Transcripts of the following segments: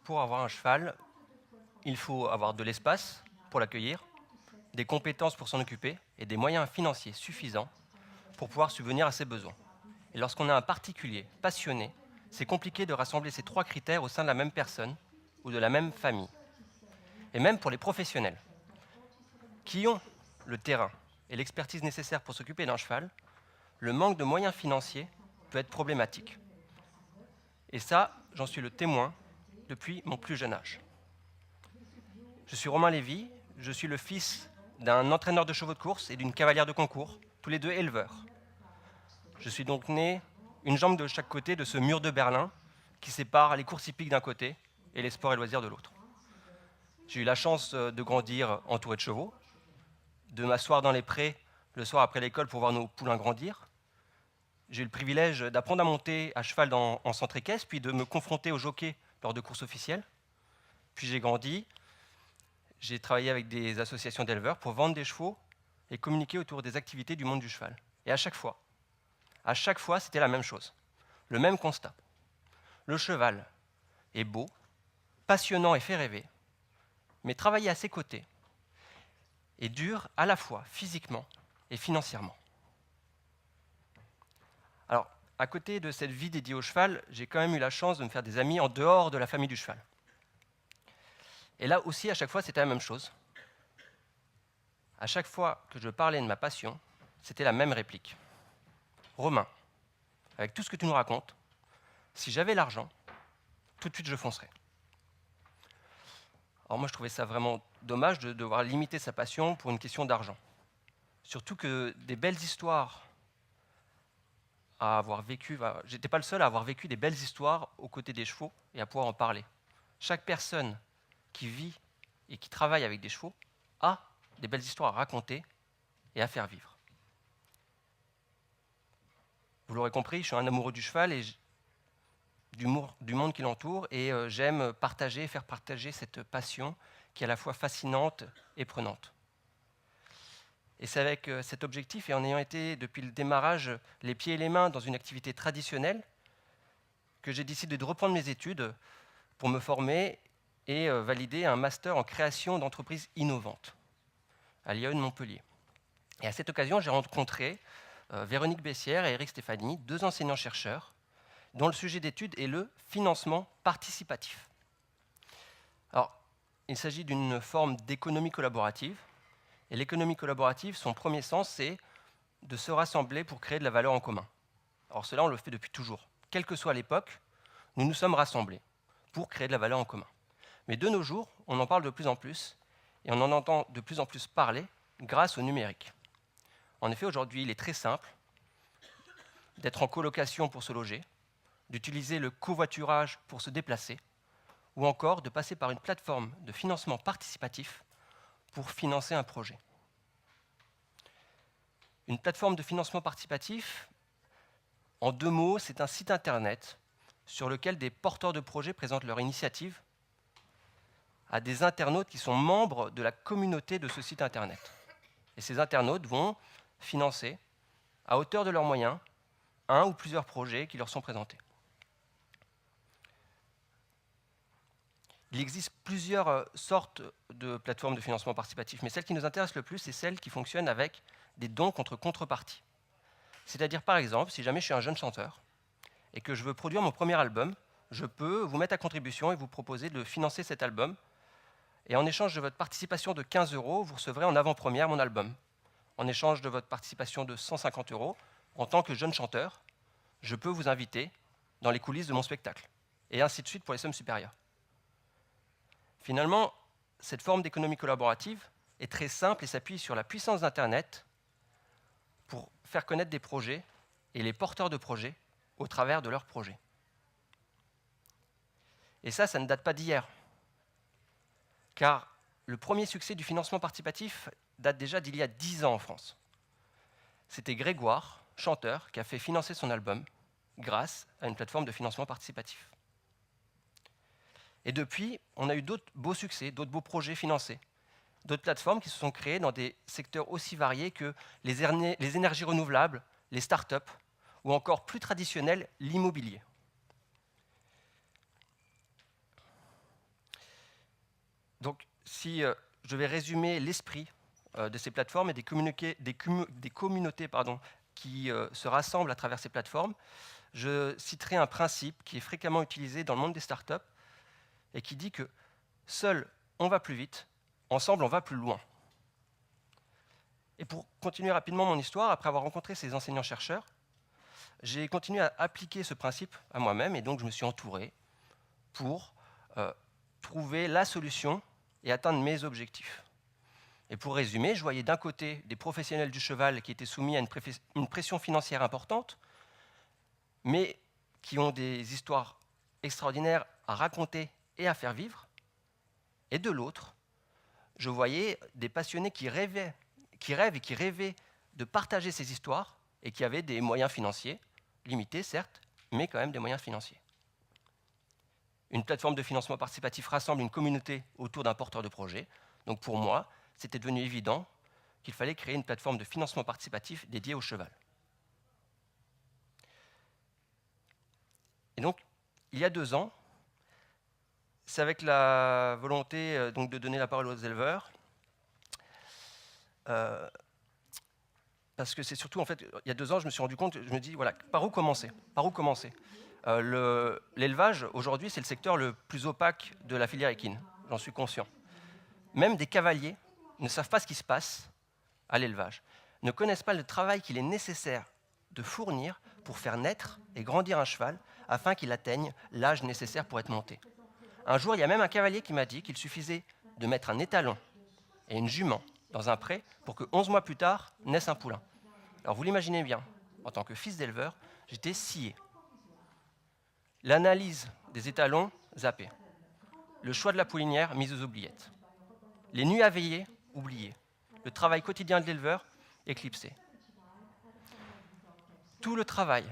pour avoir un cheval, il faut avoir de l'espace pour l'accueillir, des compétences pour s'en occuper et des moyens financiers suffisants pour pouvoir subvenir à ses besoins. Et lorsqu'on a un particulier passionné, c'est compliqué de rassembler ces trois critères au sein de la même personne ou de la même famille. Et même pour les professionnels, qui ont le terrain et l'expertise nécessaire pour s'occuper d'un cheval, le manque de moyens financiers peut être problématique. Et ça, j'en suis le témoin depuis mon plus jeune âge. Je suis Romain Lévy, je suis le fils d'un entraîneur de chevaux de course et d'une cavalière de concours, tous les deux éleveurs. Je suis donc né une jambe de chaque côté de ce mur de Berlin qui sépare les courses hippiques d'un côté et les sports et loisirs de l'autre. J'ai eu la chance de grandir entouré de chevaux, de m'asseoir dans les prés le soir après l'école pour voir nos poulains grandir. J'ai eu le privilège d'apprendre à monter à cheval en centre équestre, puis de me confronter au jockey lors de courses officielles. Puis j'ai grandi, j'ai travaillé avec des associations d'éleveurs pour vendre des chevaux et communiquer autour des activités du monde du cheval. Et à chaque fois, c'était la même chose, le même constat. Le cheval est beau, passionnant et fait rêver, mais travailler à ses côtés est dur à la fois physiquement et financièrement. Alors, à côté de cette vie dédiée au cheval, j'ai quand même eu la chance de me faire des amis en dehors de la famille du cheval. Et là aussi, à chaque fois, c'était la même chose. À chaque fois que je parlais de ma passion, c'était la même réplique. Romain, avec tout ce que tu nous racontes, si j'avais l'argent, tout de suite je foncerais. Alors moi, je trouvais ça vraiment dommage de devoir limiter sa passion pour une question d'argent. Surtout que des belles histoires à avoir vécu, j'étais pas le seul à avoir vécu des belles histoires aux côtés des chevaux et à pouvoir en parler. Chaque personne qui vit et qui travaille avec des chevaux a des belles histoires à raconter et à faire vivre. Vous l'aurez compris, je suis un amoureux du cheval et du monde qui l'entoure et j'aime partager et faire partager cette passion qui est à la fois fascinante et prenante. Et c'est avec cet objectif et en ayant été depuis le démarrage les pieds et les mains dans une activité traditionnelle que j'ai décidé de reprendre mes études pour me former et valider un master en création d'entreprises innovantes à l'IAE de Montpellier. Et à cette occasion, j'ai rencontré Véronique Bessière et Eric Stéphanie, deux enseignants-chercheurs, dont le sujet d'étude est le financement participatif. Alors, il s'agit d'une forme d'économie collaborative. Et l'économie collaborative, son premier sens, c'est de se rassembler pour créer de la valeur en commun. Alors cela, on le fait depuis toujours. Quelle que soit l'époque, nous nous sommes rassemblés pour créer de la valeur en commun. Mais de nos jours, on en parle de plus en plus, et on en entend de plus en plus parler grâce au numérique. En effet, aujourd'hui, il est très simple d'être en colocation pour se loger, d'utiliser le covoiturage pour se déplacer, ou encore de passer par une plateforme de financement participatif pour financer un projet. Une plateforme de financement participatif, en deux mots, c'est un site internet sur lequel des porteurs de projets présentent leur initiative à des internautes qui sont membres de la communauté de ce site internet. Et ces internautes vont financer, à hauteur de leurs moyens, un ou plusieurs projets qui leur sont présentés. Il existe plusieurs sortes de plateformes de financement participatif, mais celle qui nous intéresse le plus, c'est celle qui fonctionne avec des dons contre contrepartie. C'est-à-dire, par exemple, si jamais je suis un jeune chanteur et que je veux produire mon premier album, je peux vous mettre à contribution et vous proposer de financer cet album. Et en échange de votre participation de 15 €, vous recevrez en avant-première mon album. En échange de votre participation de 150 €, en tant que jeune chanteur, je peux vous inviter dans les coulisses de mon spectacle. Et ainsi de suite pour les sommes supérieures. Finalement, cette forme d'économie collaborative est très simple et s'appuie sur la puissance d'Internet pour faire connaître des projets et les porteurs de projets au travers de leurs projets. Et ça ne date pas d'hier. Car le premier succès du financement participatif date déjà d'il y a 10 ans en France. C'était Grégoire, chanteur, qui a fait financer son album grâce à une plateforme de financement participatif. Et depuis, on a eu d'autres beaux succès, d'autres beaux projets financés, d'autres plateformes qui se sont créées dans des secteurs aussi variés que les énergies renouvelables, les start-up, ou encore plus traditionnel, l'immobilier. Donc, si je vais résumer l'esprit de ces plateformes et des communautés qui se rassemblent à travers ces plateformes, je citerai un principe qui est fréquemment utilisé dans le monde des startups et qui dit que seul on va plus vite, ensemble on va plus loin. Et pour continuer rapidement mon histoire, après avoir rencontré ces enseignants-chercheurs, j'ai continué à appliquer ce principe à moi-même et donc je me suis entouré pour trouver la solution et atteindre mes objectifs. Et pour résumer, je voyais d'un côté des professionnels du cheval qui étaient soumis à une pression financière importante, mais qui ont des histoires extraordinaires à raconter et à faire vivre. Et de l'autre, je voyais des passionnés qui rêvent et qui rêvaient de partager ces histoires et qui avaient des moyens financiers, limités certes, mais quand même des moyens financiers. Une plateforme de financement participatif rassemble une communauté autour d'un porteur de projet. Donc pour moi, c'était devenu évident qu'il fallait créer une plateforme de financement participatif dédiée au cheval. Et donc, il y a 2 ans, c'est avec la volonté donc, de donner la parole aux éleveurs, parce que c'est surtout, en fait, il y a 2 ans, je me suis rendu compte, je me dis, voilà, par où commencer? L'élevage, aujourd'hui, c'est le secteur le plus opaque de la filière équine, j'en suis conscient. Même des cavaliers ne savent pas ce qui se passe à l'élevage, ne connaissent pas le travail qu'il est nécessaire de fournir pour faire naître et grandir un cheval afin qu'il atteigne l'âge nécessaire pour être monté. Un jour, il y a même un cavalier qui m'a dit qu'il suffisait de mettre un étalon et une jument dans un pré pour que 11 mois plus tard naisse un poulain. Alors vous l'imaginez bien, en tant que fils d'éleveur, j'étais scié. L'analyse des étalons, zappé. Le choix de la poulinière, mise aux oubliettes. Les nuits à veiller, oubliées. Le travail quotidien de l'éleveur, éclipsé. Tout le travail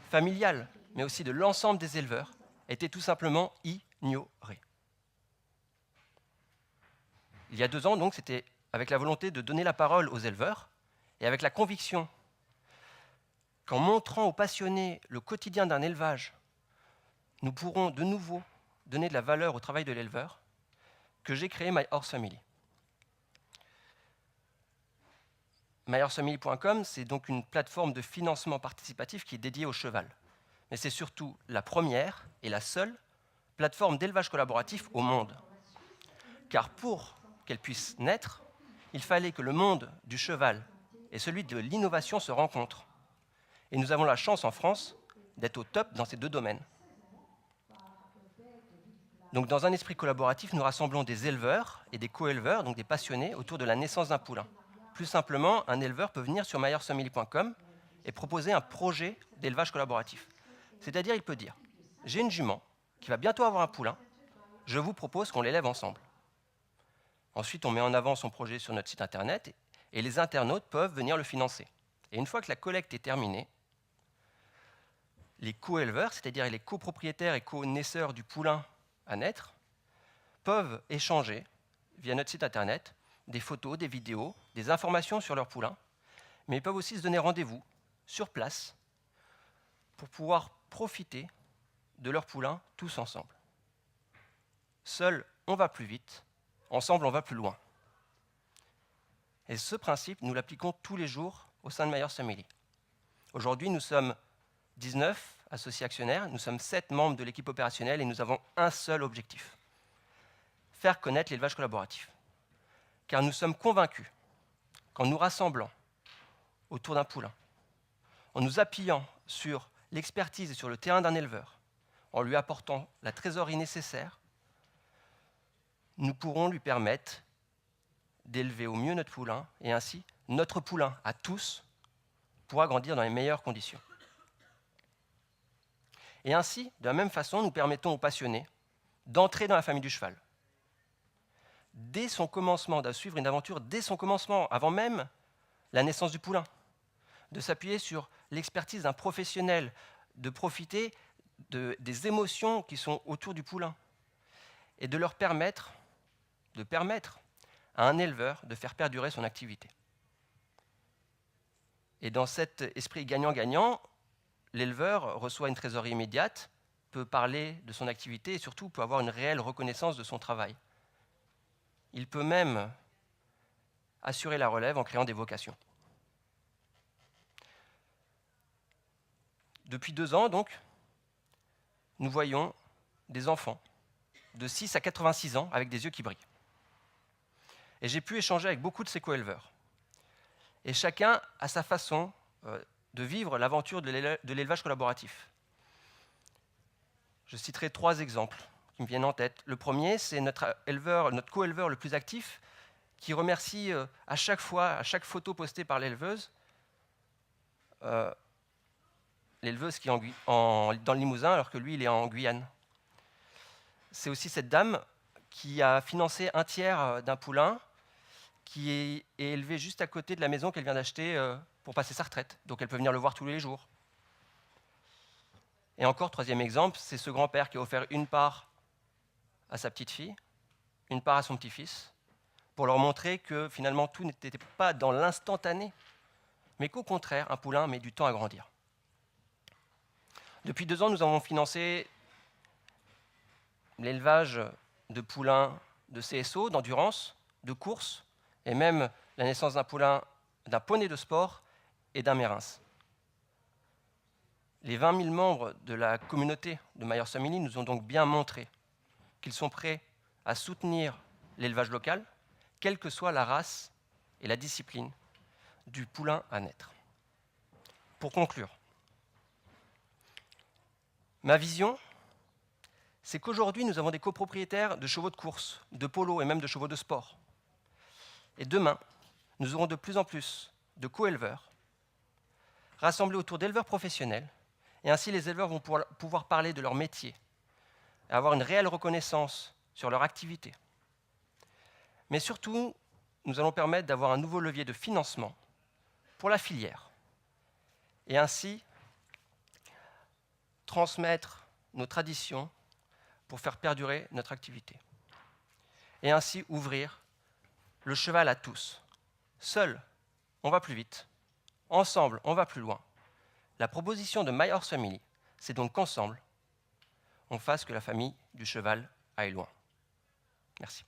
familial, mais aussi de l'ensemble des éleveurs, était tout simplement ignoré. Il y a 2 ans, donc, c'était avec la volonté de donner la parole aux éleveurs et avec la conviction qu'en montrant aux passionnés le quotidien d'un élevage, nous pourrons de nouveau donner de la valeur au travail de l'éleveur, que j'ai créé My Horse Family. MyHorseFamily.com, c'est donc une plateforme de financement participatif qui est dédiée au cheval. Mais c'est surtout la première et la seule plateforme d'élevage collaboratif au monde. Car pour qu'elle puisse naître, il fallait que le monde du cheval et celui de l'innovation se rencontrent. Et nous avons la chance en France d'être au top dans ces 2 domaines. Donc dans un esprit collaboratif, nous rassemblons des éleveurs et des co-éleveurs, donc des passionnés, autour de la naissance d'un poulain. Plus simplement, un éleveur peut venir sur myHorseFamily.com et proposer un projet d'élevage collaboratif. C'est-à-dire, il peut dire « J'ai une jument qui va bientôt avoir un poulain, je vous propose qu'on l'élève ensemble. » Ensuite, on met en avant son projet sur notre site internet et les internautes peuvent venir le financer. Et une fois que la collecte est terminée, les co-éleveurs, c'est-à-dire les copropriétaires et co-naisseurs du poulain à naître, peuvent échanger via notre site internet des photos, des vidéos, des informations sur leur poulain, mais ils peuvent aussi se donner rendez-vous sur place pour pouvoir profiter de leur poulain tous ensemble. Seul, on va plus vite, ensemble, on va plus loin. Et ce principe, nous l'appliquons tous les jours au sein de My Horse Family. Aujourd'hui, nous sommes 19 associés actionnaires, nous sommes 7 membres de l'équipe opérationnelle et nous avons un seul objectif: faire connaître l'élevage collaboratif. Car nous sommes convaincus qu'en nous rassemblant autour d'un poulain, en nous appuyant sur l'expertise et sur le terrain d'un éleveur, en lui apportant la trésorerie nécessaire, nous pourrons lui permettre d'élever au mieux notre poulain et ainsi notre poulain à tous pourra grandir dans les meilleures conditions. Et ainsi, de la même façon, nous permettons aux passionnés d'entrer dans la famille du cheval. Dès son commencement, de suivre une aventure dès son commencement, avant même la naissance du poulain, de s'appuyer sur l'expertise d'un professionnel, de profiter des émotions qui sont autour du poulain et de leur permettre à un éleveur de faire perdurer son activité. Et dans cet esprit gagnant-gagnant, l'éleveur reçoit une trésorerie immédiate, peut parler de son activité et surtout peut avoir une réelle reconnaissance de son travail. Il peut même assurer la relève en créant des vocations. Depuis 2 ans, donc, nous voyons des enfants de 6 à 86 ans avec des yeux qui brillent. Et j'ai pu échanger avec beaucoup de ces co-éleveurs. Et chacun a sa façon de vivre l'aventure de l'élevage collaboratif. Je citerai 3 exemples qui me viennent en tête. Le premier, c'est notre co-éleveur le plus actif, qui remercie à chaque photo postée par l'éleveuse qui est dans le Limousin, alors que lui, il est en Guyane. C'est aussi cette dame qui a financé un tiers d'un poulain qui est élevé juste à côté de la maison qu'elle vient d'acheter pour passer sa retraite. Donc elle peut venir le voir tous les jours. Et encore, 3e exemple, c'est ce grand-père qui a offert une part à sa petite fille, une part à son petit-fils, pour leur montrer que finalement tout n'était pas dans l'instantané, mais qu'au contraire, un poulain met du temps à grandir. Depuis 2 ans, nous avons financé l'élevage de poulains de CSO, d'endurance, de course, et même la naissance d'un poney de sport et d'un mérins. Les 20 000 membres de la communauté de Myers Family nous ont donc bien montré qu'ils sont prêts à soutenir l'élevage local, quelle que soit la race et la discipline du poulain à naître. Pour conclure, ma vision, c'est qu'aujourd'hui, nous avons des copropriétaires de chevaux de course, de polo et même de chevaux de sport. Et demain, nous aurons de plus en plus de co-éleveurs rassemblés autour d'éleveurs professionnels, et ainsi les éleveurs vont pouvoir parler de leur métier et avoir une réelle reconnaissance sur leur activité. Mais surtout, nous allons permettre d'avoir un nouveau levier de financement pour la filière et ainsi transmettre nos traditions pour faire perdurer notre activité. Et ainsi ouvrir le cheval à tous. Seul, on va plus vite. Ensemble, on va plus loin. La proposition de Myers Family, c'est donc qu'ensemble, on fasse que la famille du cheval aille loin. Merci.